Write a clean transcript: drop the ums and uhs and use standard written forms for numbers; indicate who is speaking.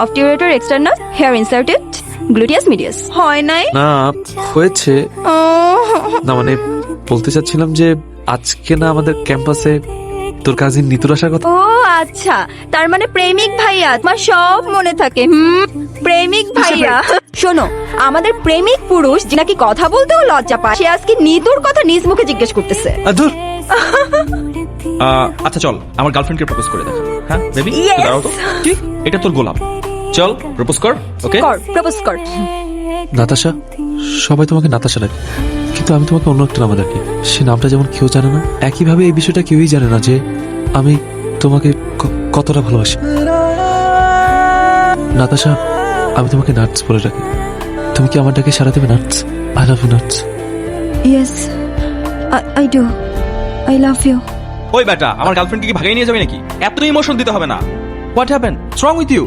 Speaker 1: অবটিউরেটর external here inserted gluteus medius হয় নাই।
Speaker 2: না হয়েছে না, মানে বলতে চাচ্ছিলাম যে আজকে না আমাদের ক্যাম্পাসে তোর কাজিন নিতুর আসার কথা।
Speaker 1: ও আচ্ছা, তার মানে প্রেমিক ভাইয়া তোমার সব মনে থাকে। প্রেমিক ভাইয়া শোনো, আমাদের প্রেমিক পুরুষ যে নাকি কথা বলতেও লজ্জা পায়, সে আজকে নিতুর কথা নিজ মুখে জিজ্ঞেস করতেছে।
Speaker 2: ধুর,
Speaker 3: আচ্ছা চল আমার গার্লফ্রেন্ডকে প্রপোজ করে দেখা। হ্যাঁ বেবি
Speaker 1: Yes!
Speaker 3: দাঁড়াও তো, কি এটা তোর গোলাপ, চল প্রপোজ কর। ওকে
Speaker 1: কর, প্রপোজ কর।
Speaker 2: নাতাশা, সবাই তোমাকে নাতাশা ডাকে, কিন্তু আমি তোমাকে অন্য একটা নামে ডাকি। সে নামটা যেমন কেউ জানে না, একইভাবে এই বিষয়টা কেউই জানে না যে আমি তোমাকে কতটা ভালোবাসি। নাতাশা, আমি তোমাকে নাটস বলে ডাকি। তুমি কি আমার ডাকে সারা দেবে nuts? I love you nuts.
Speaker 1: Yes, I do, I love you.
Speaker 3: ওই বেটা, আমার গার্লফ্রেন্ডকে কি ভাগাই নিয়ে যাবে নাকি? এত ইমোশন দিতে হবে না। What happen? What's wrong with you?